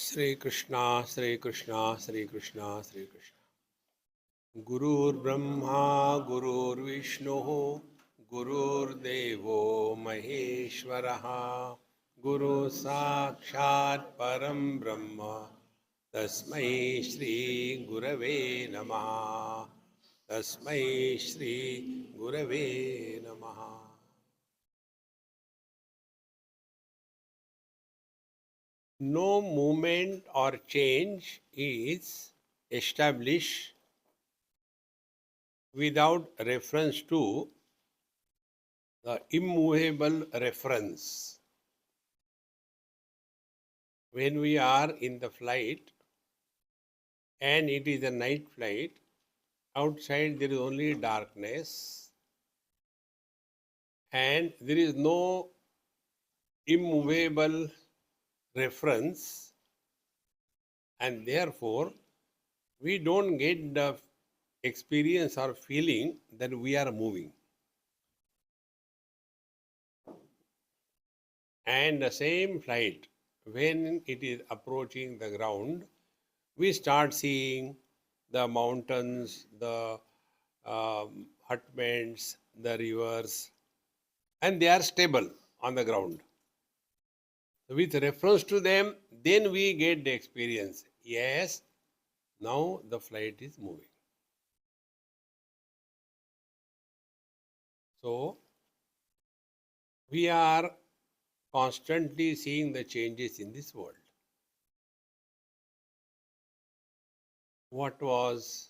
Sri Krishna, Sri Krishna, Sri Krishna, Sri Krishna. Gurur Brahma, Gurur Vishnu, Gurur Devo Maheshwaraha, Guru Sakshat Param Brahma, Tasmai Shri Gurave Namaha, Tasmai Shri Gurave Namaha. No movement or change is established without reference to the immovable reference. When we are in the flight and it is a night flight, outside there is only darkness and there is no immovable reference, and therefore we don't get the experience or feeling that we are moving. And the same flight, when it is approaching the ground, we start seeing the mountains, the hutments, the rivers, and they are stable on the ground. With reference to them, then we get the experience. Yes, now the flight is moving. So, we are constantly seeing the changes in this world. What was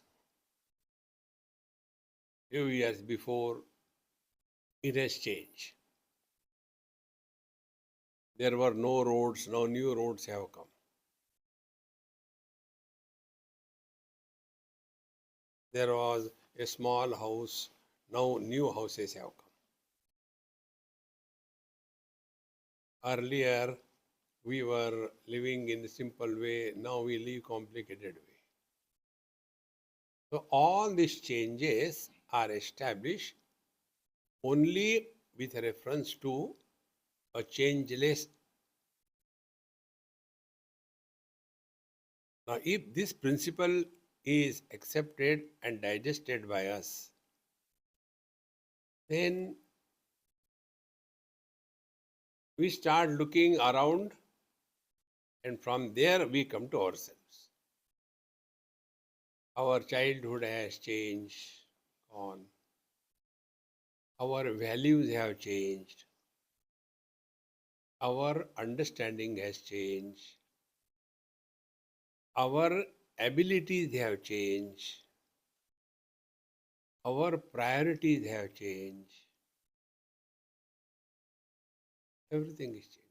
few years before, it has changed. There were no roads, now new roads have come. There was a small house, now new houses have come. Earlier, we were living in a simple way, now we live complicated way. So all these changes are established only with reference to a changeless. Now, if this principle is accepted and digested by us, then we start looking around, and from there we come to ourselves. Our childhood has changed, gone. Our values have changed. Our understanding has changed. Our abilities have changed. Our priorities have changed. Everything is changing.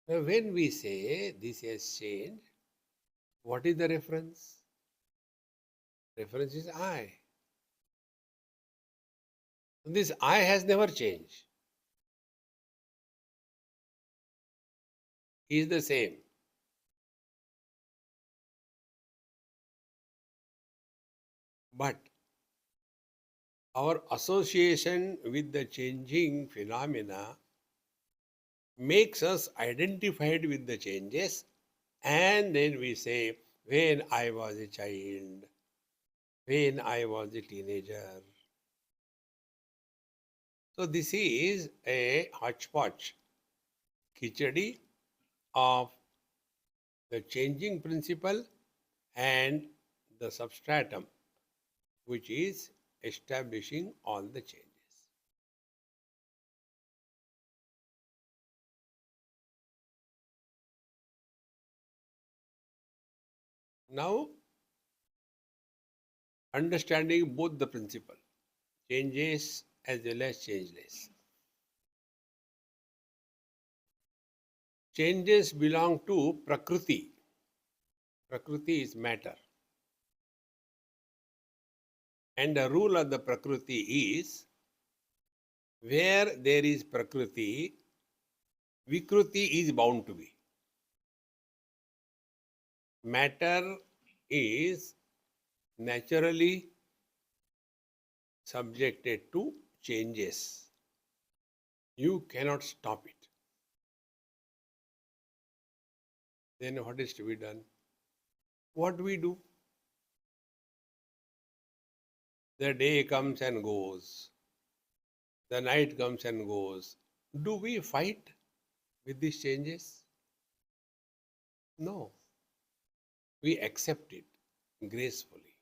Now, when we say this has changed, what is the reference? Reference is I. This I has never changed. He is the same. But our association with the changing phenomena makes us identified with the changes, and then we say, when I was a child, when I was a teenager. So this is a hodgepodge, khichdi of the changing principle and the substratum, which is establishing all the changes. Now, understanding both the principle, changes as well as changeless. Changes belong to Prakriti. Prakriti is matter. And the rule of the Prakriti is, where there is Prakriti, Vikruti is bound to be. Matter is naturally subjected to changes. You cannot stop it. Then what is to be done? What we do? The day comes and goes. The night comes and goes. Do we fight with these changes? No. We accept it gracefully.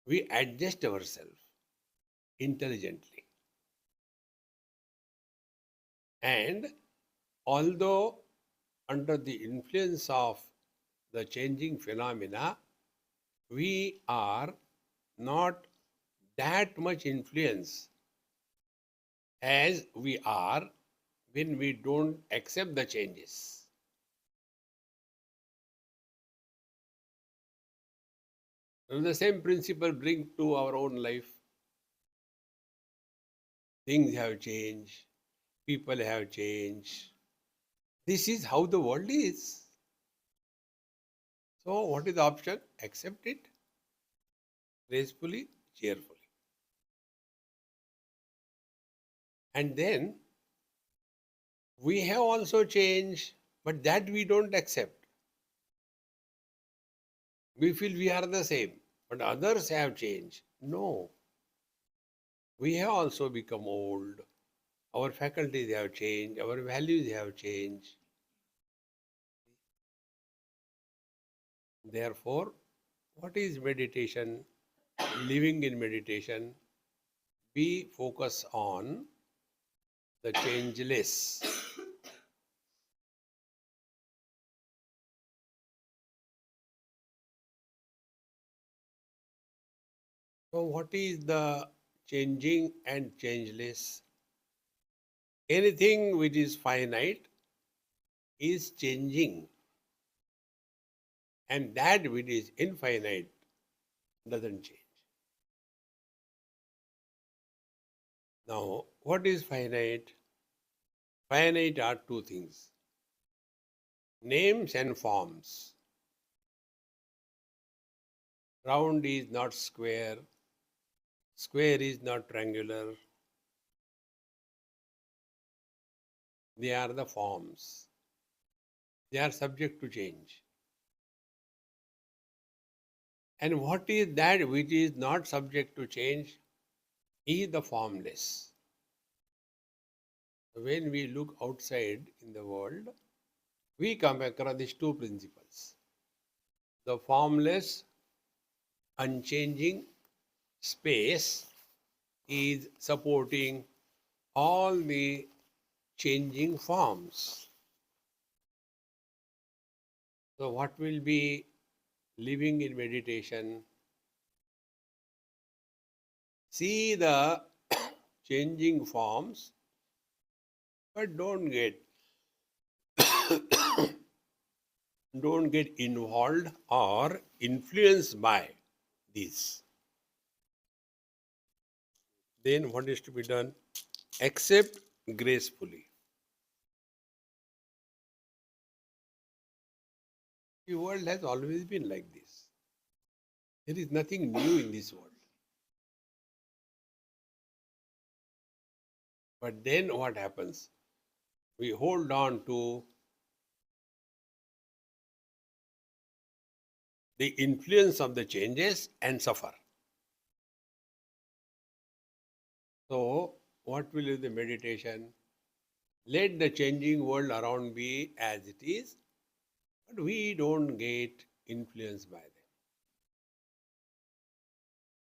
We adjust ourselves intelligently. And although under the influence of the changing phenomena, we are not that much influence as we are when we don't accept the changes. And the same principle bring to our own life. Things have changed, people have changed. This is how the world is. So, what is the option? Accept it gracefully, cheerfully. And then we have also changed, but that we don't accept. We feel we are the same, but others have changed. No, we have also become old. Our faculties have changed, our values have changed. Therefore, what is meditation? Living in meditation, we focus on the changeless. So, what is the changing and changeless? Anything which is finite is changing, and that which is infinite doesn't change. Now, what is finite? Finite are two things: names and forms. Round is not square, square is not triangular. They are the forms. They are subject to change. And what is that which is not subject to change? Is the formless. When we look outside in the world, we come across these two principles: the formless, unchanging space is supporting all the changing forms. So, what will be living in meditation? See the changing forms, but don't get involved or influenced by these. Then what is to be done? Accept gracefully. The world has always been like this. There is nothing new in this world. But then what happens? We hold on to the influence of the changes and suffer. So, what will be the meditation? Let the changing world around be as it is, but we don't get influenced by them.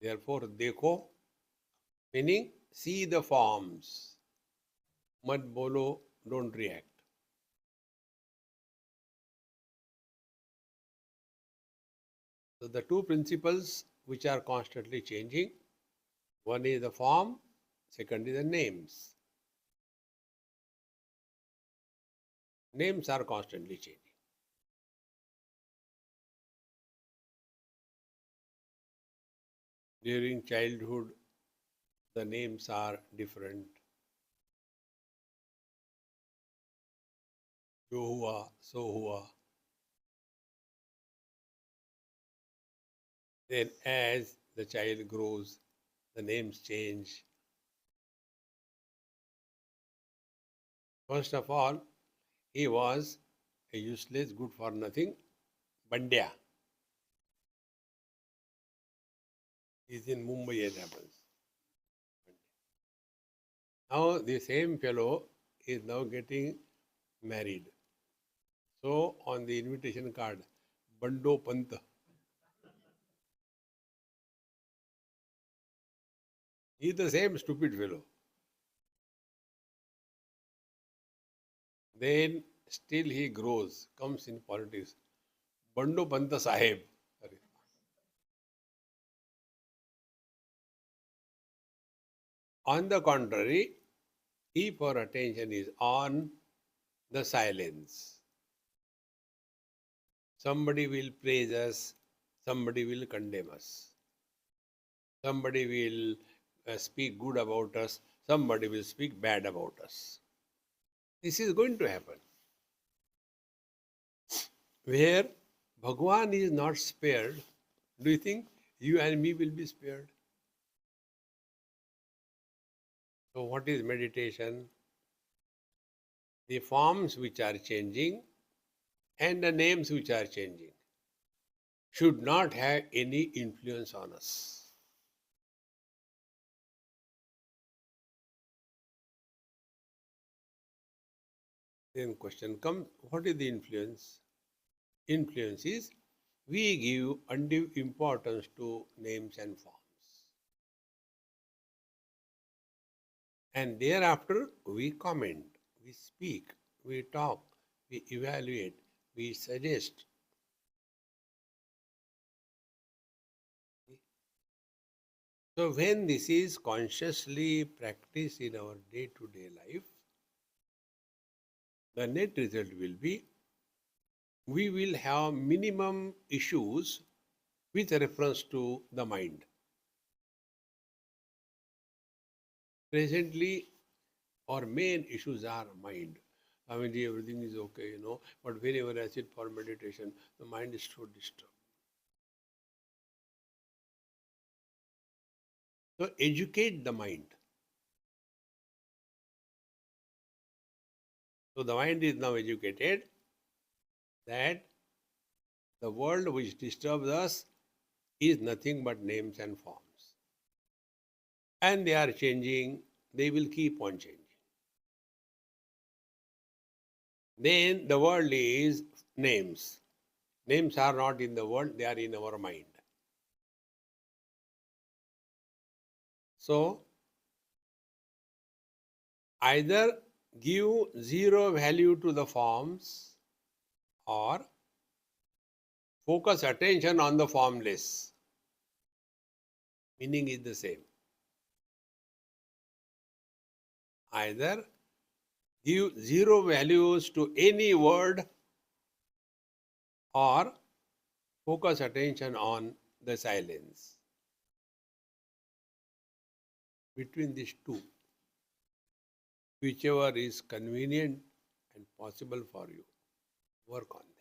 Therefore, dekho, meaning see the forms. Mat bolo, don't react. So, the two principles which are constantly changing, one is the form, second is the names. Names are constantly changing. During childhood, the names are different. Jo hua, so hua. Then as the child grows, the names change. First of all, he was a useless, good for nothing, Bandya. Is in Mumbai, it happens. Now the same fellow is now getting married. So on the invitation card, Bando Pant. He is the same stupid fellow. Then still he grows, comes in politics. Bando Panta Sahib. Sorry. On the contrary, if our attention is on the silence, somebody will praise us, somebody will condemn us. Somebody will speak good about us, somebody will speak bad about us. This is going to happen. Where Bhagwan is not spared, do you think you and me will be spared? So, what is meditation? The forms which are changing and the names which are changing should not have any influence on us. Then question comes, what is the influence? Influence is we give undue importance to names and forms. And thereafter we comment, we speak, we talk, we evaluate, we suggest. So when this is consciously practiced in our day-to-day life, the net result will be we will have minimum issues with reference to the mind. Presently, our main issues are mind. I mean, everything is okay, but whenever I sit for meditation, the mind is so disturbed. So educate the mind. So the mind is now educated that the world which disturbs us is nothing but names and forms. And they are changing, they will keep on changing. Then the world is names. Names are not in the world, they are in our mind. So, either give zero value to the forms or focus attention on the formless. Meaning is the same. Either give zero values to any word or focus attention on the silence. Between these two, whichever is convenient and possible for you, work on that.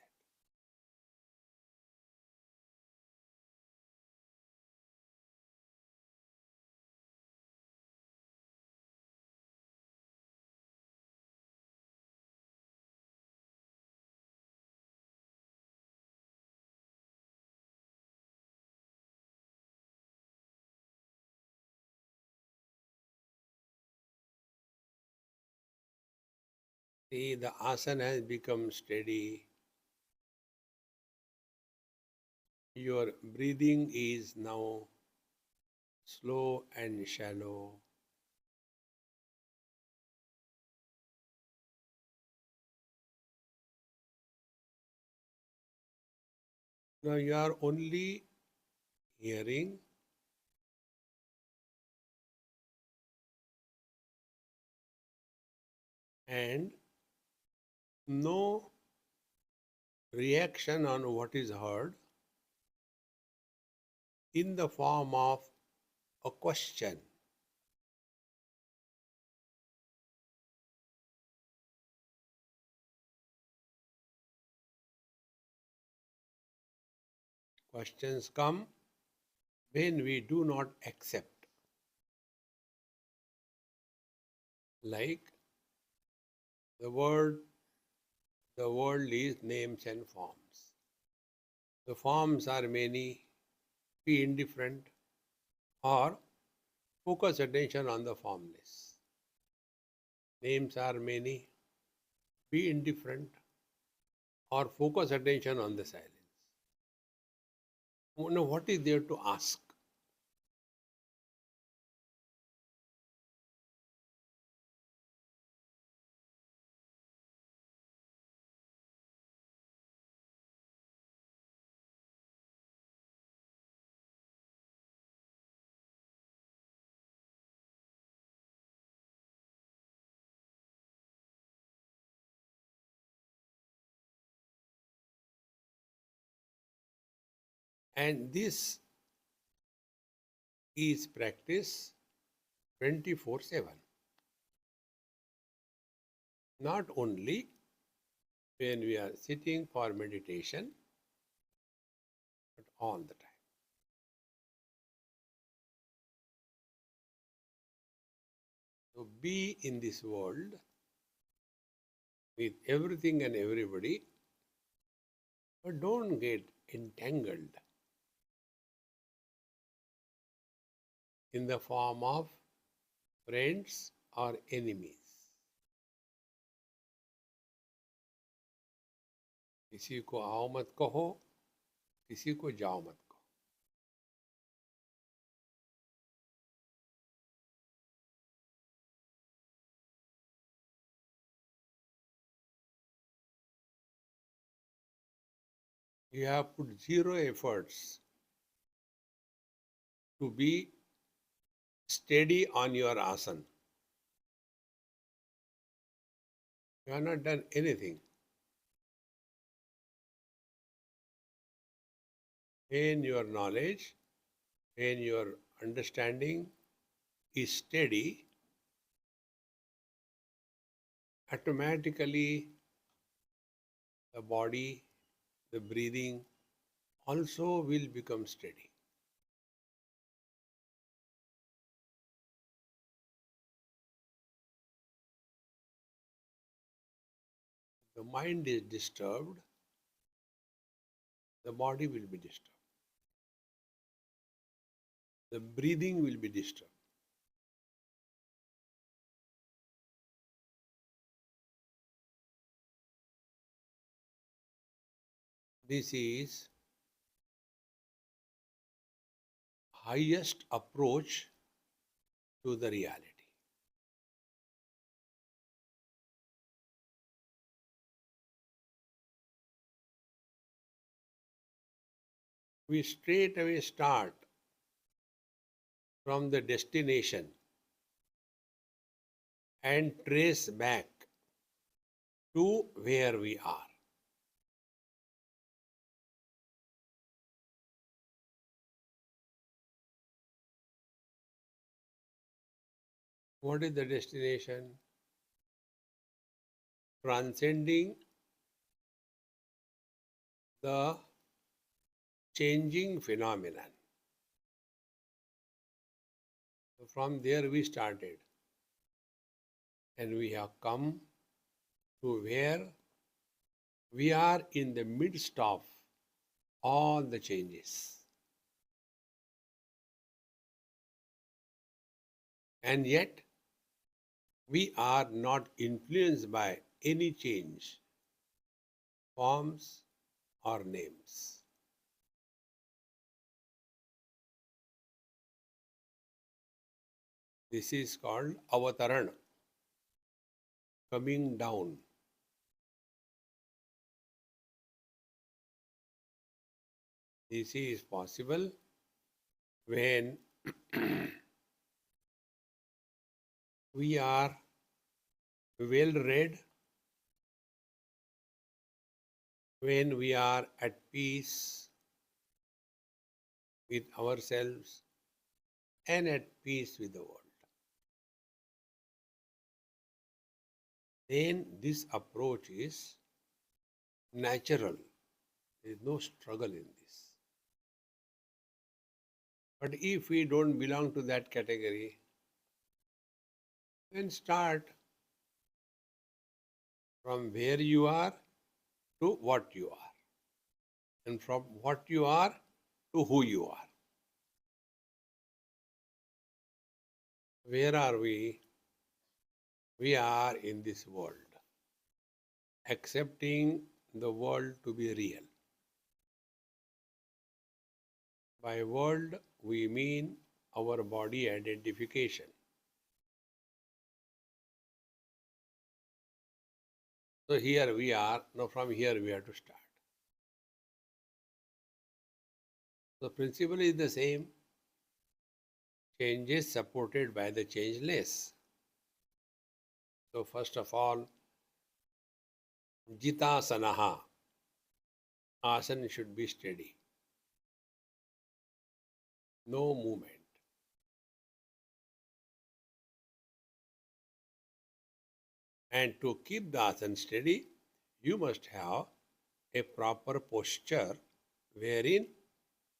See, the asana has become steady. Your breathing is now slow and shallow. Now you are only hearing and no reaction on what is heard in the form of a question. Questions come when we do not accept. Like the word, The world is names and forms. The forms are many, be indifferent, or focus attention on the formless. Names are many, be indifferent, or focus attention on the silence. Now, what is there to ask? And this is practice 24/7. Not only when we are sitting for meditation, but all the time. So be in this world with everything and everybody, but don't get entangled in the form of friends or enemies. किसी को आओ मत कहो, किसी को जाओ मत कहो. You have put zero efforts to be steady on your asana. You have not done anything. When your knowledge, when your understanding is steady, automatically the body, the breathing also will become steady. The mind is disturbed, the body will be disturbed. The breathing will be disturbed. This is highest approach to the reality. We straight away start from the destination and trace back to where we are. What is the destination? Transcending the changing phenomenon. So from there we started, and we have come to where we are in the midst of all the changes. And yet, we are not influenced by any change, forms or names. This is called avatarana, coming down. This is possible when we are well read, when we are at peace with ourselves and at peace with the world. Then this approach is natural. There is no struggle in this. But if we don't belong to that category, then start from where you are to what you are, and from what you are to who you are. Where are we? We are in this world, accepting the world to be real. By world, we mean our body identification. So here we are. Now from here we have to start. The principle is the same. Changes supported by the changeless. So first of all, jitasanaha. Asana should be steady. No movement. And to keep the asana steady, you must have a proper posture wherein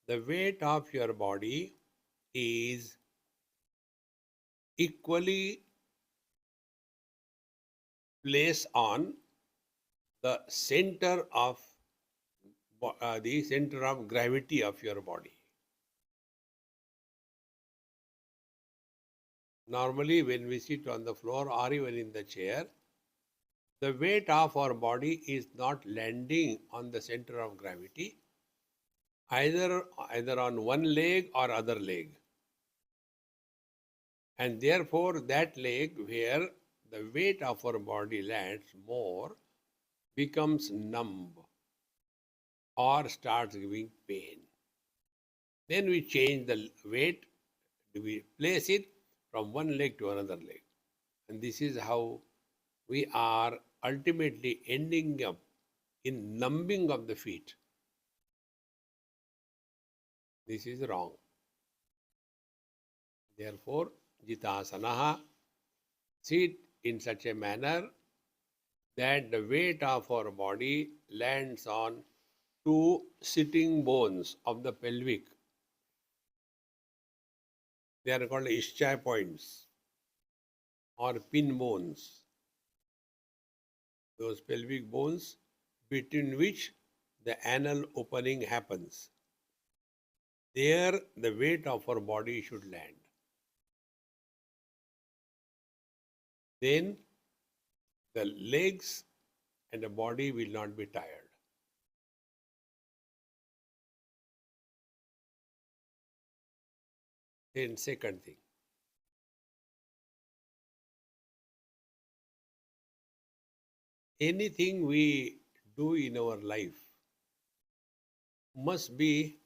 the weight of your body is equally placed on the center of gravity of your body. Normally, when we sit on the floor or even in the chair, the weight of our body is not landing on the center of gravity, either on one leg or other leg. And therefore, that leg where the weight of our body lands more becomes numb or starts giving pain. Then we change the weight, we place it from one leg to another leg. And this is how we are ultimately ending up in numbing of the feet. This is wrong. Therefore, jitasanaha, sit in such a manner that the weight of our body lands on two sitting bones of the pelvic. They are called ischia points or pin bones. Those pelvic bones between which the anal opening happens. There the weight of our body should land. Then the legs and the body will not be tired. Then second thing, anything we do in our life must be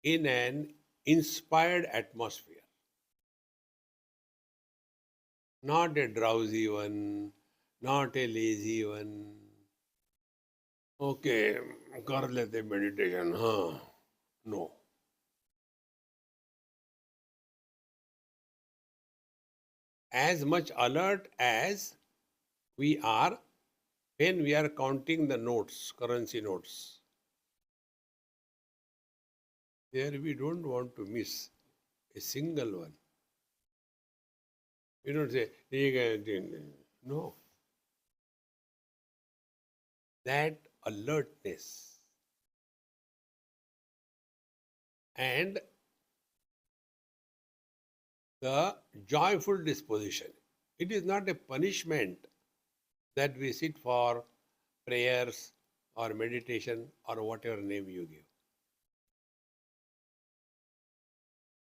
in an inspired atmosphere. Not a drowsy one, not a lazy one. Okay, कर लेते meditation, हाँ, no. As much alert as we are when we are counting the notes, currency notes. There we don't want to miss a single one. You don't say, no. That alertness and the joyful disposition. It is not a punishment that we sit for prayers or meditation or whatever name you give.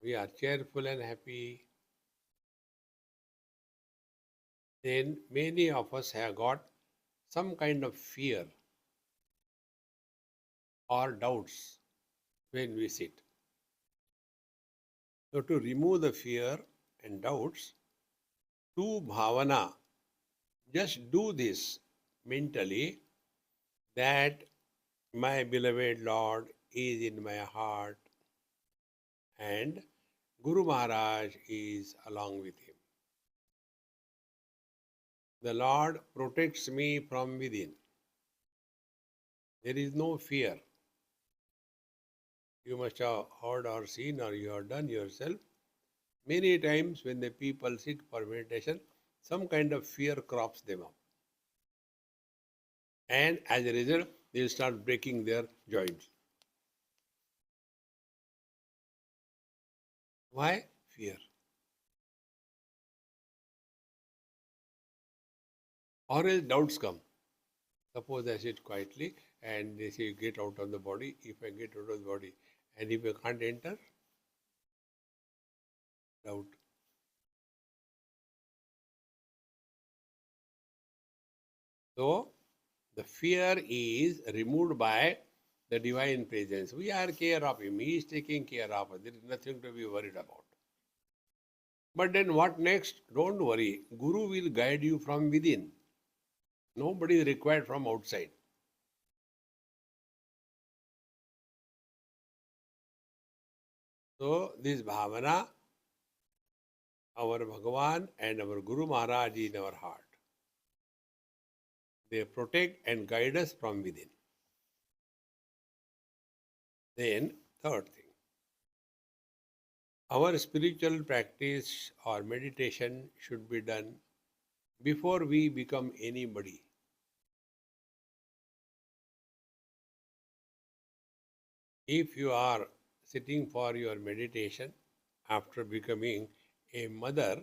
We are cheerful and happy. Then many of us have got some kind of fear or doubts when we sit. So to remove the fear and doubts, do bhavana, just do this mentally, that my beloved Lord is in my heart and Guru Maharaj is along with him. The Lord protects me from within. There is no fear. You must have heard or seen or you have done yourself. Many times when the people sit for meditation, some kind of fear crops them up. And as a result, they will start breaking their joints. Why? Fear. Or else doubts come. Suppose I sit quietly and they say, get out of the body. If I get out of the body and if I can't enter, doubt. So, the fear is removed by the divine presence. We are care of him. He is taking care of us. There is nothing to be worried about. But then what next? Don't worry. Guru will guide you from within. Nobody is required from outside. So this bhavana, our Bhagavan and our Guru Maharaj in our heart. They protect and guide us from within. Then, third thing. Our spiritual practice or meditation should be done before we become anybody. If you are sitting for your meditation after becoming a mother,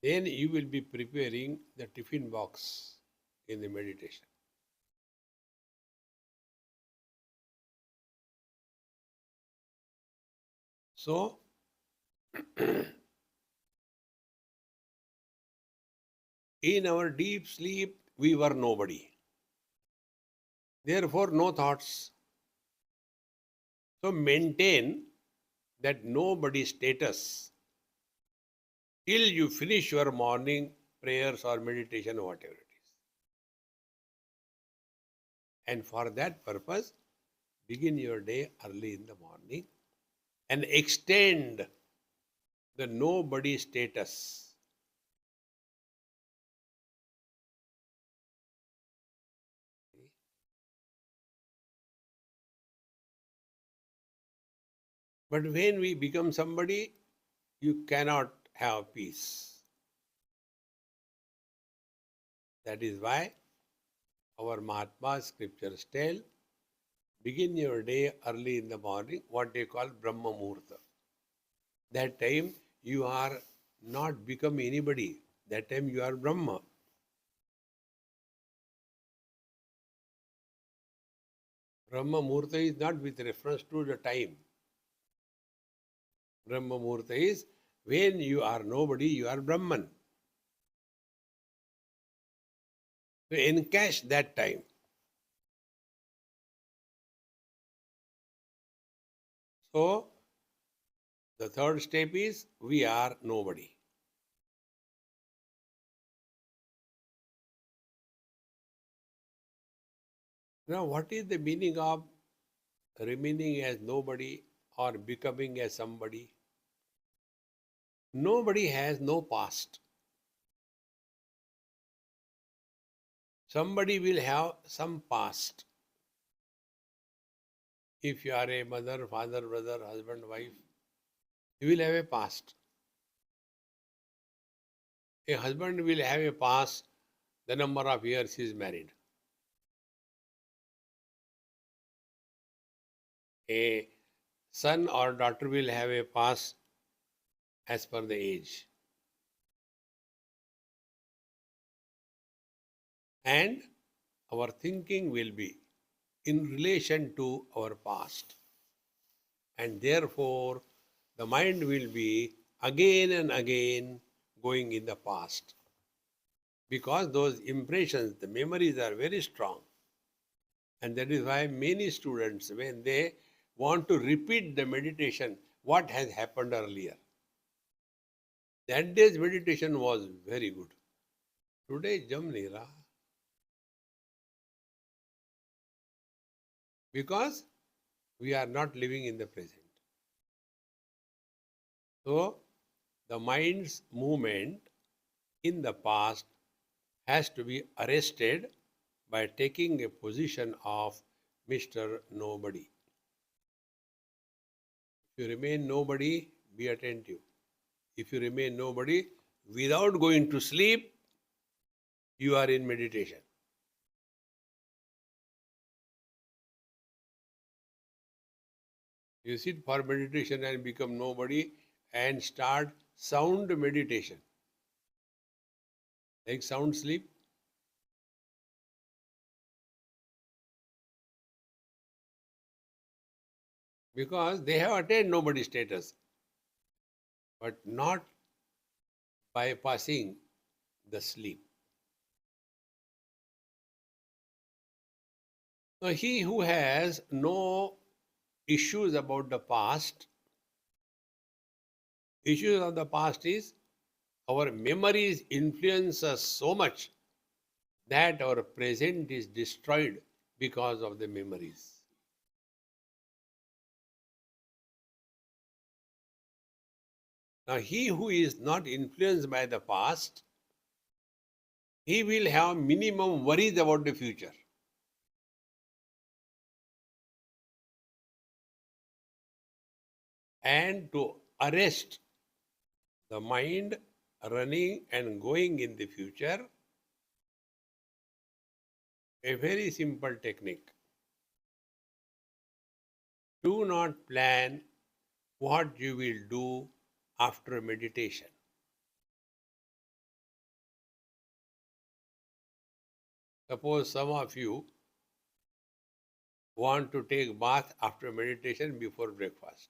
then you will be preparing the tiffin box in the meditation. So, in our deep sleep, we were nobody. Therefore, no thoughts. So, maintain that nobody status till you finish your morning prayers or meditation, whatever it is. And for that purpose, begin your day early in the morning and extend the nobody status. But when we become somebody, you cannot have peace. That is why our Mahatma scriptures tell, begin your day early in the morning, what they call Brahma Muhurta. That time you are not become anybody. That time you are Brahma. Brahma Muhurta is not with reference to the time. Brahma Muhurta is when you are nobody, you are Brahman. So encash that time. So the third step is we are nobody. Now, what is the meaning of remaining as nobody or becoming as somebody? Nobody has no past. Somebody will have some past. If you are a mother, father, brother, husband, wife, you will have a past. A husband will have a past the number of years he is married. A son or daughter will have a past as per the age. And our thinking will be in relation to our past. And therefore, the mind will be again and again going in the past. Because those impressions, the memories are very strong. And that is why many students, when they want to repeat the meditation, what has happened earlier. That day's meditation was very good. Today, jam nahi raha. Because we are not living in the present. So, the mind's movement in the past has to be arrested by taking a position of Mr. Nobody. If you remain nobody, be attentive. If you remain nobody, without going to sleep, you are in meditation. You sit for meditation and become nobody and start sound meditation. Like sound sleep. Because they have attained nobody status, but not bypassing the sleep. Now, he who has no issues about the past, issues of the past is our memories influence us so much that our present is destroyed because of the memories. Now, he who is not influenced by the past, he will have minimum worries about the future. And to arrest the mind running and going in the future, a very simple technique. Do not plan what you will do after meditation. Suppose some of you want to take bath after meditation before breakfast.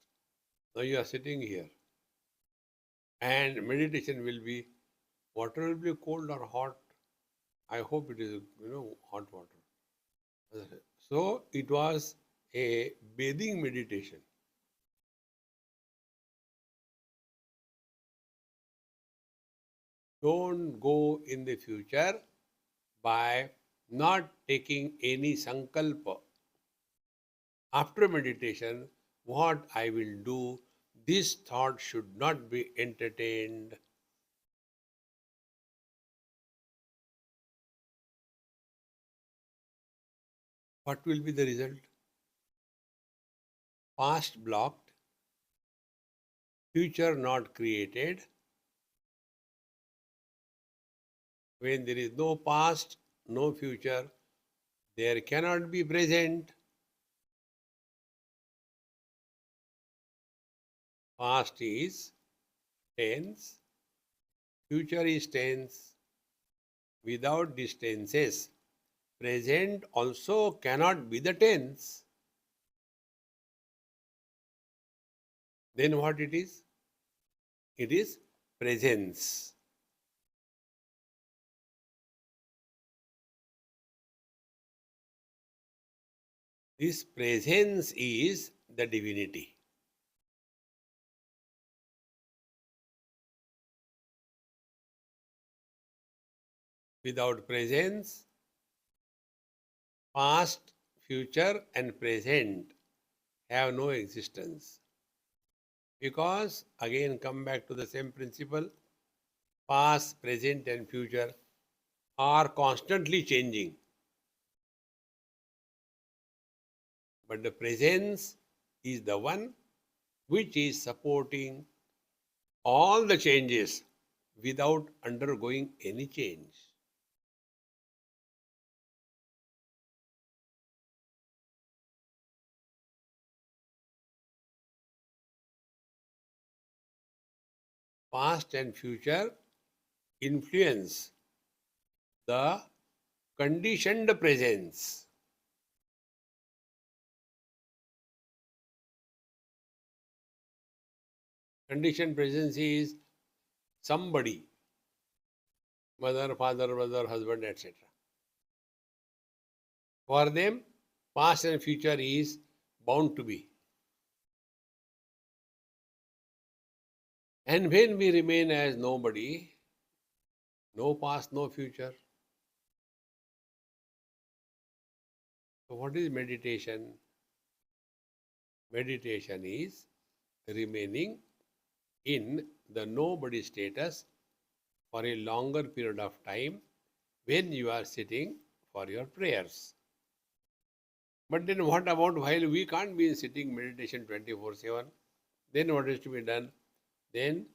Now you are sitting here and meditation will be, water will be cold or hot. I hope it is, hot water. So it was a bathing meditation. Don't go in the future by not taking any sankalpa. After meditation, what I will do, this thought should not be entertained. What will be the result? Past blocked, future not created. When there is no past, no future, there cannot be present. Past is tense, future is tense. Without these tenses, present also cannot be the tense. Then what it is? It is presence. This presence is the divinity. Without presence, past, future, and present have no existence. Because, again, come back to the same principle, past, present, and future are constantly changing. But the presence is the one which is supporting all the changes without undergoing any change. Past and future influence the conditioned presence. Conditioned presence is somebody, mother, father, brother, husband, etc. For them, past and future is bound to be. And when we remain as nobody, no past, no future. So, what is meditation? Meditation is remaining in the nobody status for a longer period of time when you are sitting for your prayers. But then what about while we can't be in sitting meditation 24/7? Then what is to be done? Then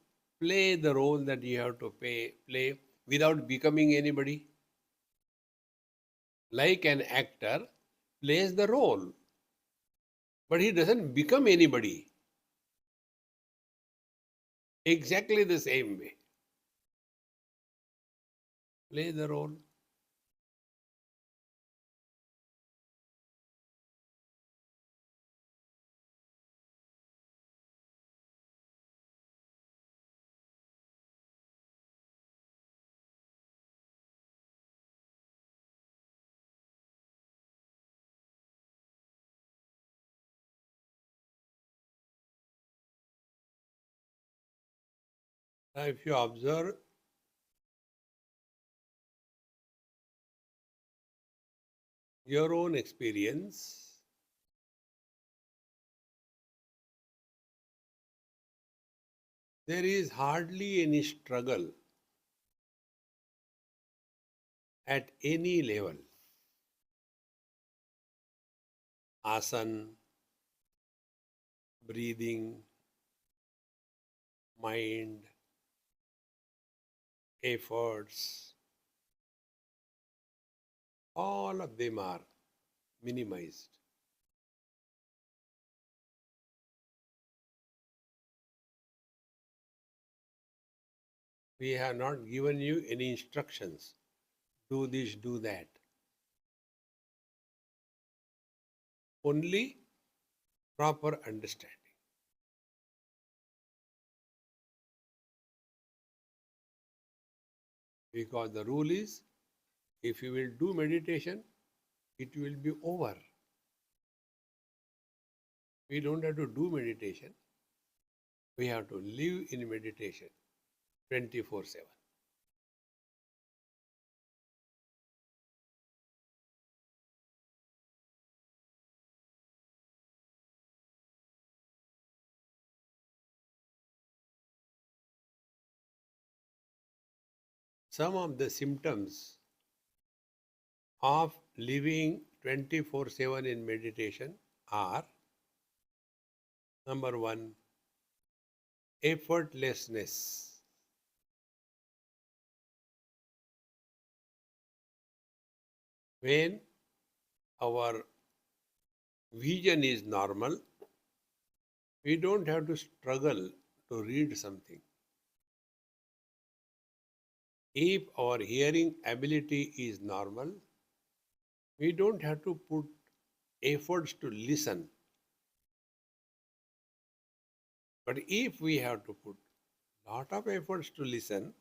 play the role that you have to play without becoming anybody. Like an actor plays the role, but he doesn't become anybody. Exactly the same way. Play the role. Now, if you observe your own experience, there is hardly any struggle at any level. Asan, breathing, mind, efforts, all of them are minimized. We have not given you any instructions. Do this, do that. Only proper understanding. Because the rule is, if you will do meditation, it will be over. We don't have to do meditation. We have to live in meditation 24/7. Some of the symptoms of living 24/7 in meditation are: number one, effortlessness. When our vision is normal, we don't have to struggle to read something. If our hearing ability is normal, we don't have to put efforts to listen. But if we have to put lot of efforts to listen,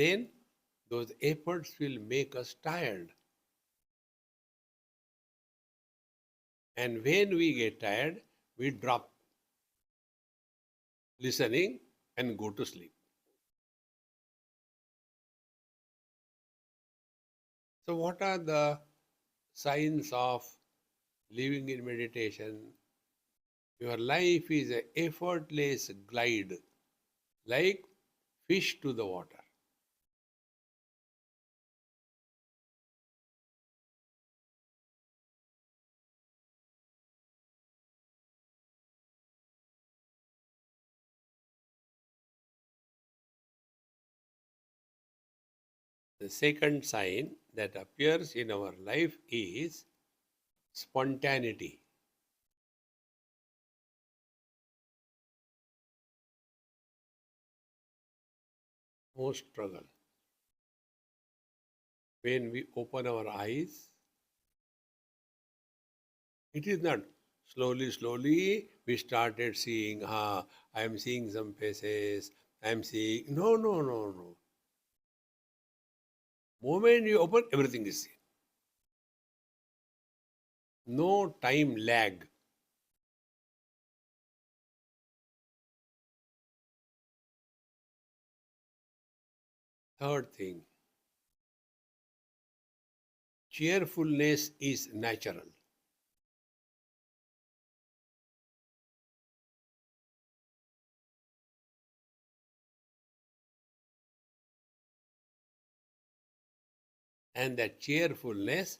then those efforts will make us tired. And when we get tired, we drop listening and go to sleep. So, what are the signs of living in meditation? Your life is an effortless glide, like fish to the water. The second sign that appears in our life is spontaneity. No struggle. When we open our eyes, it is not slowly we started seeing, I am seeing some faces, I am seeing. No, no, no, no. Moment you open, everything is seen. No time lag. Third thing, cheerfulness is natural. And that cheerfulness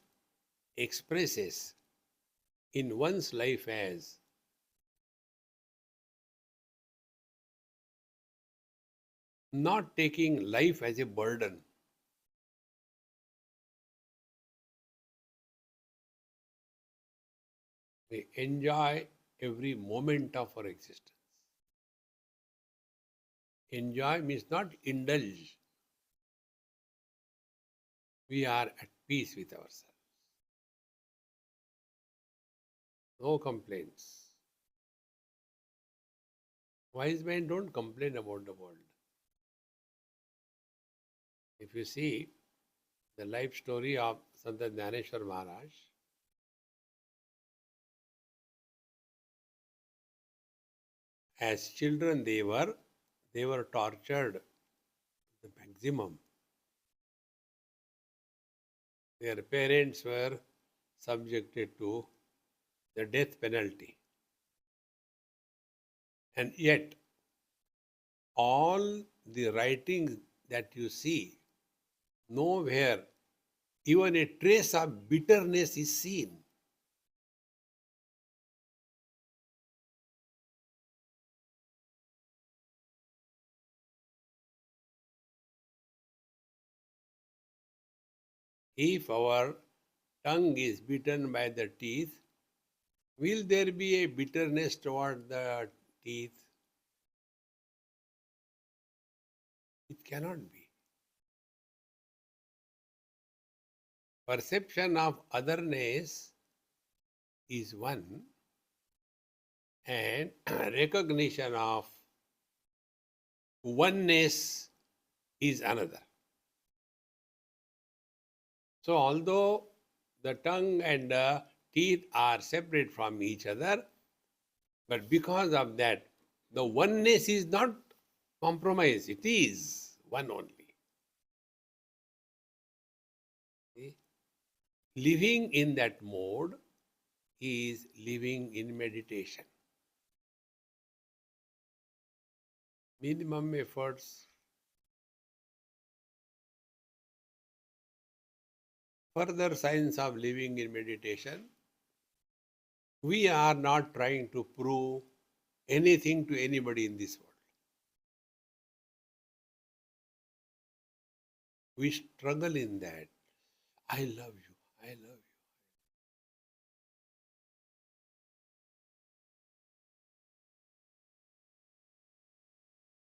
expresses in one's life as not taking life as a burden. enjoy every moment of our existence. Enjoy means not indulge. We are at peace with ourselves. No complaints. Wise men don't complain about the world. If you see the life story of Sant Dhaneshwar Maharaj, as children they were tortured to the maximum. Their parents were subjected to the death penalty. And yet, all the writings that you see, nowhere even a trace of bitterness is seen. If our tongue is bitten by the teeth, will there be a bitterness toward the teeth? It cannot be. Perception of otherness is one, and recognition of oneness is another. So, although the tongue and the teeth are separate from each other, but because of that, the oneness is not compromised, it is one only. See? Living in that mode is living in meditation. Minimum efforts. Further signs of living in meditation. We are not trying to prove anything to anybody in this world. We struggle in that. I love you. I love you.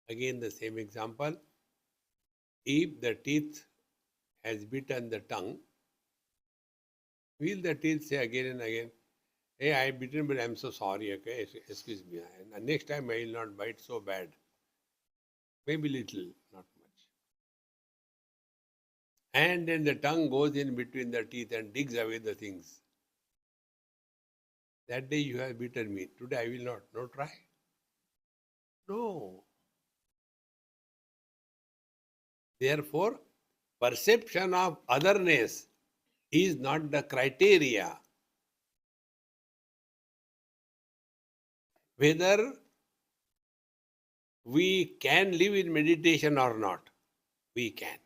Again, the same example. If the teeth has bitten the tongue, will the teeth say again and again, hey, I bitten, but I'm so sorry, okay? Excuse me. And next time I will not bite so bad. Maybe little, not much. And then the tongue goes in between the teeth and digs away the things. That day you have bitten me. Today I will not. No try. No. Therefore, perception of otherness is not the criteria whether we can live in meditation or not. We can.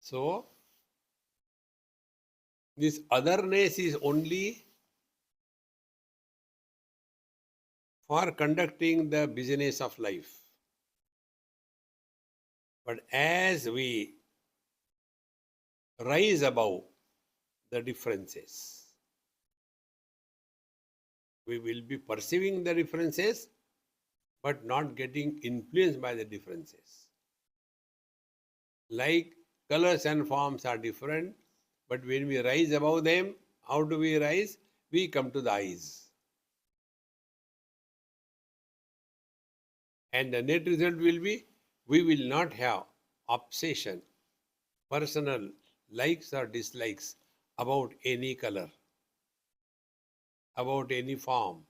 So, this otherness is only for conducting the business of life. But as we rise above the differences, we will be perceiving the differences but not getting influenced by the differences. Like colors and forms are different, but when we rise above them, how do we rise? We come to the eyes. And the net result will be, we will not have obsession, personal likes or dislikes about any color, about any form.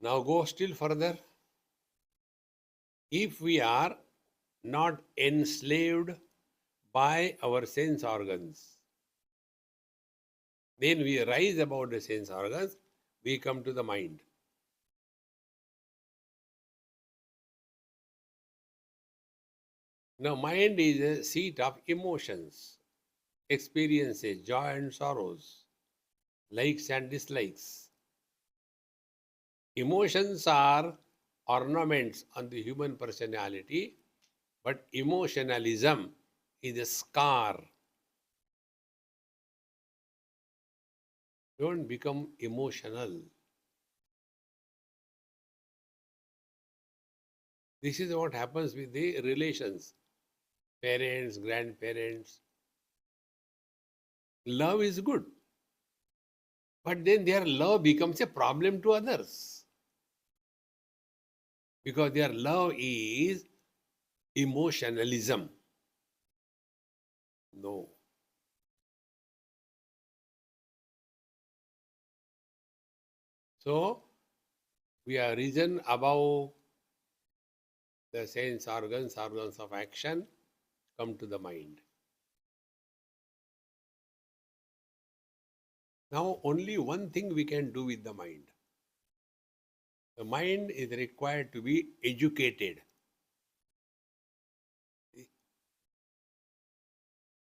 Now go still further. If we are not enslaved by our sense organs, then we rise above the sense organs, we come to the mind. Now, mind is a seat of emotions, experiences, joy and sorrows, likes and dislikes. Emotions are ornaments on the human personality, but emotionalism is a scar. Don't become emotional. This is what happens with the relations, parents, grandparents. Love is good, but then their love becomes a problem to others because their love is emotionalism. No. So we are risen above the sense organs, organs of action, come to the mind. Now, only one thing we can do with the mind. The mind is required to be educated.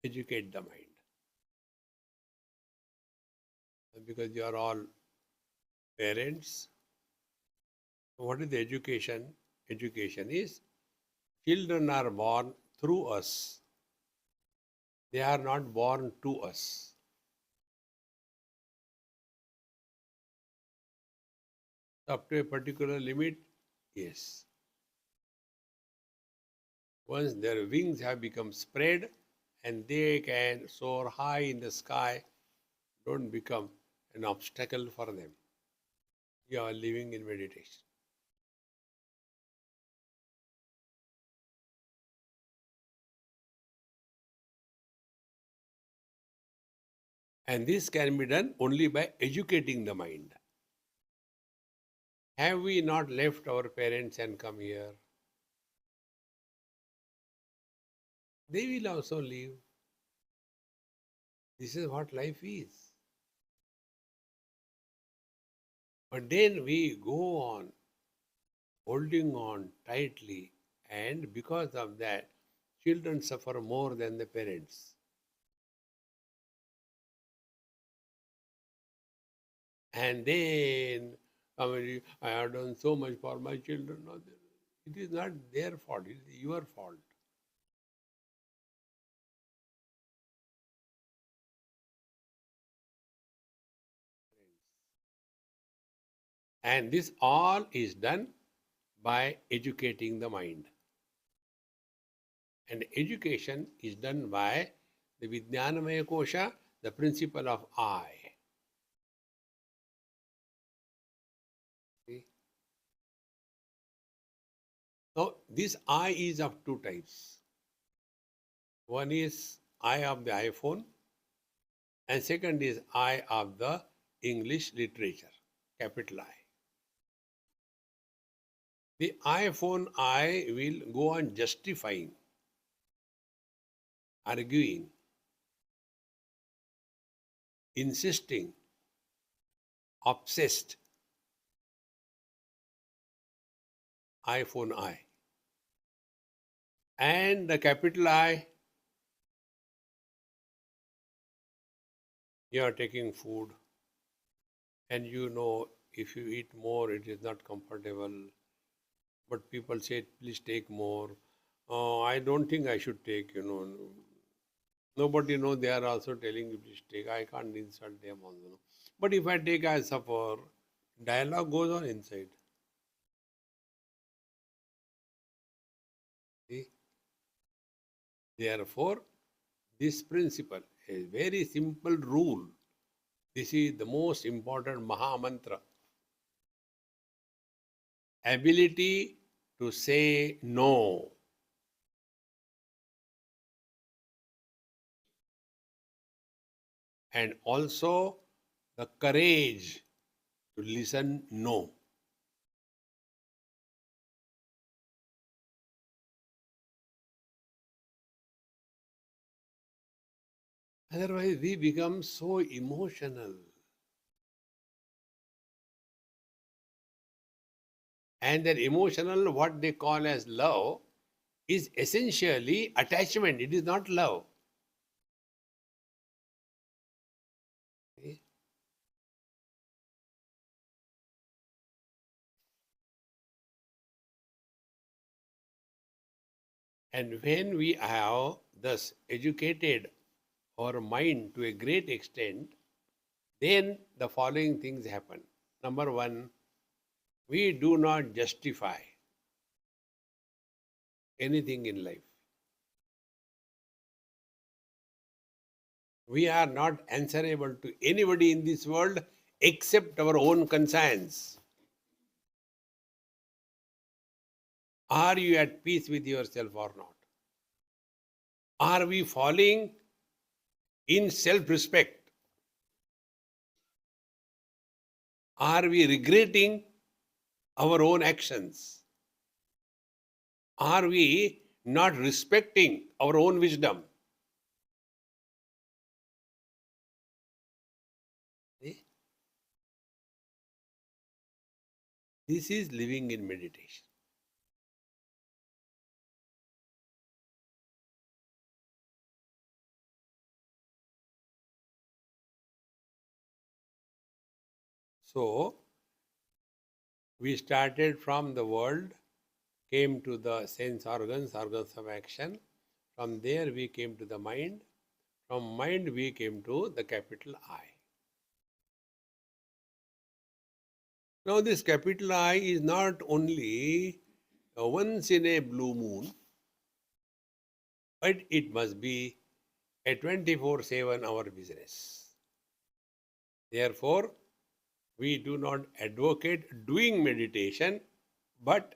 Educate the mind. Because you are all parents. What is the education? Education is children are born through us. They are not born to us. Up to a particular limit, yes. Once their wings have become spread and they can soar high in the sky, don't become an obstacle for them. You are living in meditation. And this can be done only by educating the mind. Have we not left our parents and come here? They will also leave. This is what life is. But then we go on holding on tightly, and because of that, children suffer more than the parents. And then, I mean, I have done so much for my children. No, it is not their fault, it is your fault. And this all is done by educating the mind. And education is done by the Vijnanamaya Kosha, the principle of I. See? Now, this I is of two types. One is I of the iPhone, and second is I of the English literature, capital I. The iPhone I will go on justifying, arguing, insisting, obsessed. iPhone I. And the capital I, you are taking food, and you know if you eat more, it is not comfortable. But people say, please take more. I don't think I should take, Nobody know they are also telling you, please take. I can't insult them also. But if I take, I suffer. Dialogue goes on inside. See? Therefore, this principle, a very simple rule, this is the most important Maha Mantra. Ability to say no. And also the courage to listen no. Otherwise, we become so emotional. And that emotional, what they call as love, is essentially attachment. It is not love. See? And when we have thus educated our mind to a great extent, then the following things happen. Number one, we do not justify anything in life. We are not answerable to anybody in this world except our own conscience. Are you at peace with yourself or not? Are we falling in self respect? Are we regretting our own actions? Are we not respecting our own wisdom? See? This is living in meditation. So, we started from the world, came to the sense organs, organs of action. From there, we came to the mind. From mind, we came to the capital I. Now, this capital I is not only once in a blue moon, but it must be a 24/7 hour business. Therefore, we do not advocate doing meditation, but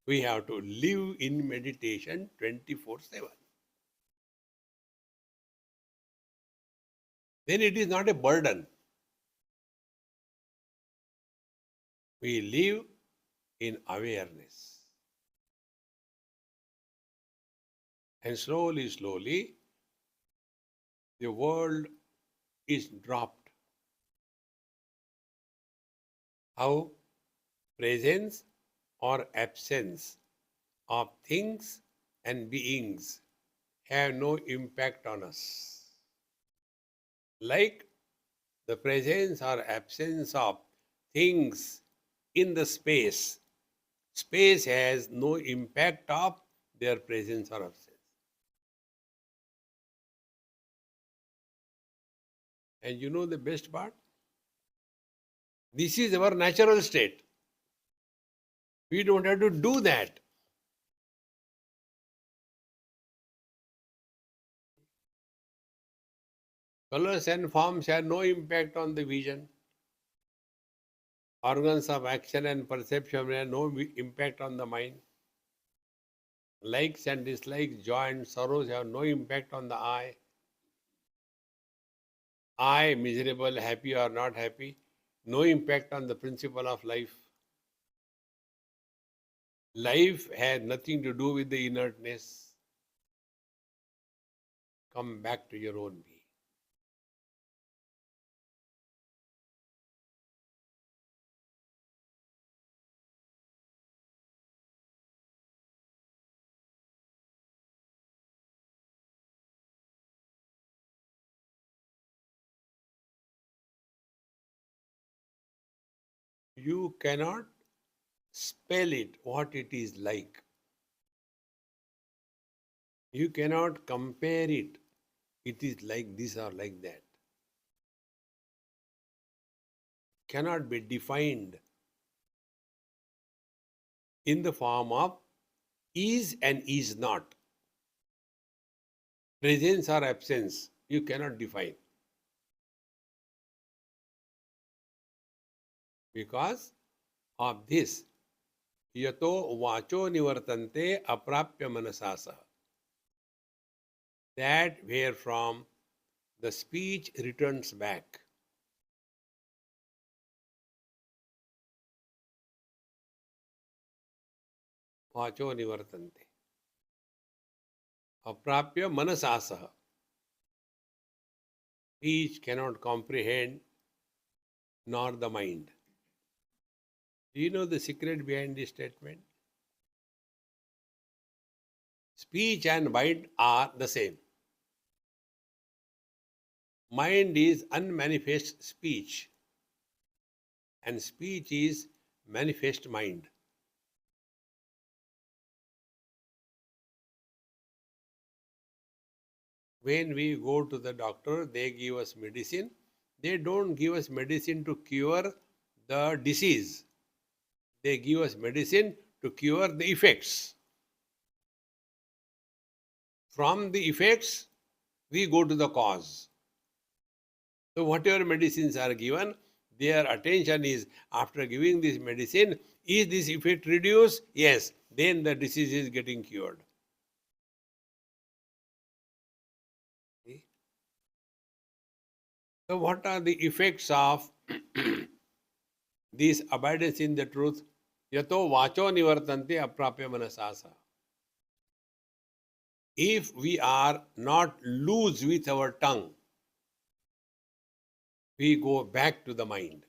we have to live in meditation 24/7. Then it is not a burden. We live in awareness. And slowly, slowly, the world is dropped. How? Presence or absence of things and beings have no impact on us. Like the presence or absence of things in the space, space has no impact of their presence or absence. And you know the best part? This is our natural state. We don't have to do that. Colors and forms have no impact on the vision. Organs of action and perception have no impact on the mind. Likes and dislikes, joy and sorrows have no impact on the I. I, miserable, happy or not happy, no impact on the principle of life. Life has nothing to do with the inertness. Come back to your own being. You cannot spell it what it is like. You cannot compare it. It is like this or like that. Cannot be defined in the form of is and is not. Presence or absence, you cannot define. Because of this, yato vacho nivartante aprapya manasasa. That wherefrom the speech returns back. Vacho nivartante. Aprapya manasasa. Speech cannot comprehend nor the mind. Do you know the secret behind this statement? Speech and mind are the same. Mind is unmanifest speech, and speech is manifest mind. When we go to the doctor, they give us medicine. They don't give us medicine to cure the disease. They give us medicine to cure the effects. From the effects, we go to the cause. So whatever medicines are given, their attention is, after giving this medicine, is this effect reduced? Yes. Then the disease is getting cured. See? So what are the effects of this abidance in the truth? Yato vacho nivartante aprapya manasasa. If we are not loose with our tongue, we go back to the mind.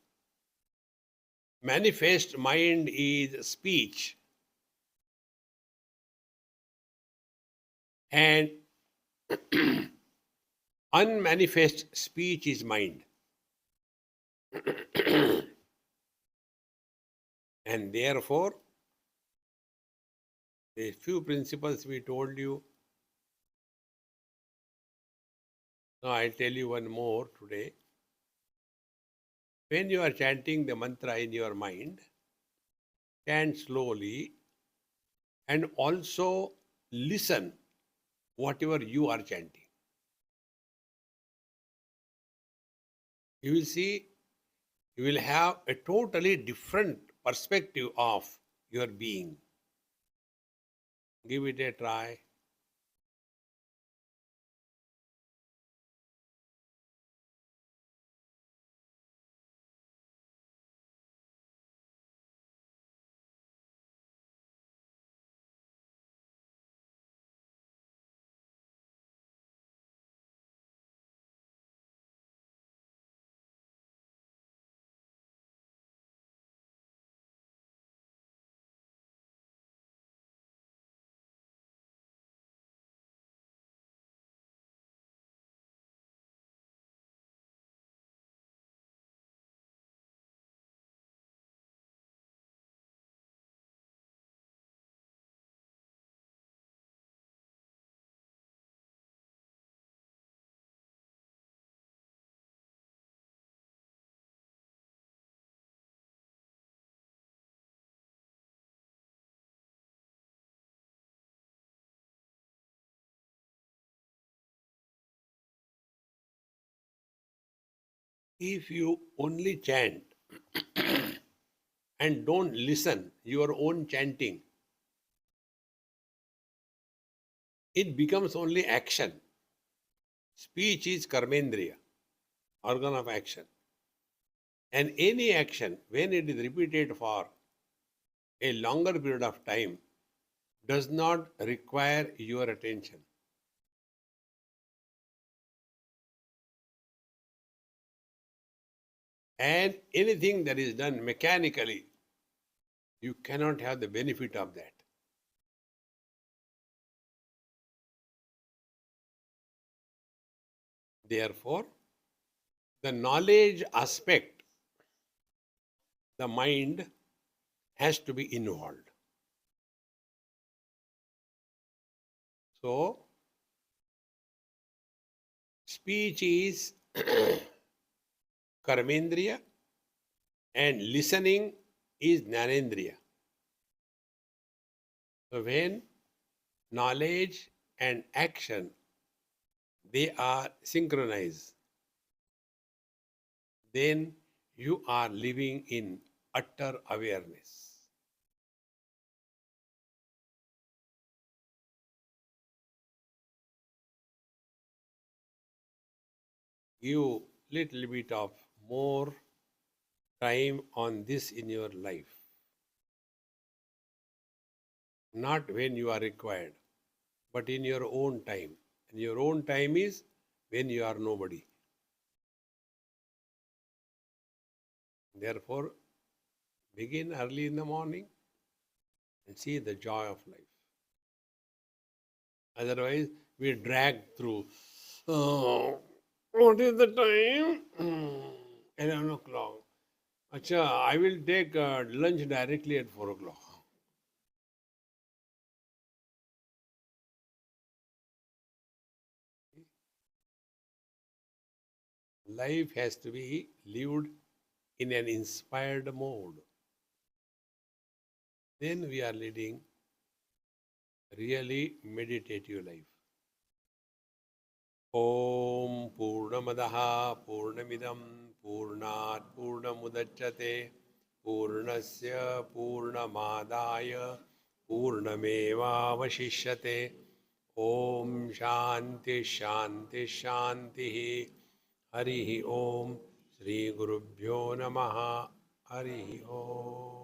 Manifest mind is speech, and unmanifest speech is mind. And therefore, the few principles we told you. Now I'll tell you one more today. When you are chanting the mantra in your mind, chant slowly and also listen whatever you are chanting. You will see, you will have a totally different perspective of your being. Give it a try. If you only chant and don't listen your own chanting, it becomes only action. Speech is karmendriya, organ of action. And any action, when it is repeated for a longer period of time, does not require your attention. And anything that is done mechanically, you cannot have the benefit of that. Therefore, the knowledge aspect, the mind has to be involved. So, speech is karmendriya and listening is jnanendriya. So, when knowledge and action, they are synchronized, then you are living in utter awareness. Give little bit of more time on this in your life. Not when you are required, but in your own time. And your own time is when you are nobody. Therefore, begin early in the morning and see the joy of life. Otherwise, we drag through. Oh, what is the time? 11 o'clock. Acha, I will take lunch directly at 4 o'clock. Life has to be lived in an inspired mode. Then we are leading really meditative life. Om Purnamadaha Purnamidam Purnat Purnamudachyate Purnasya Purnamadaya Purnamevavashishyate. Om Shanti Shanti Shanti. Harihi Om. Shri Gurubhyo Namaha. Harihi Om.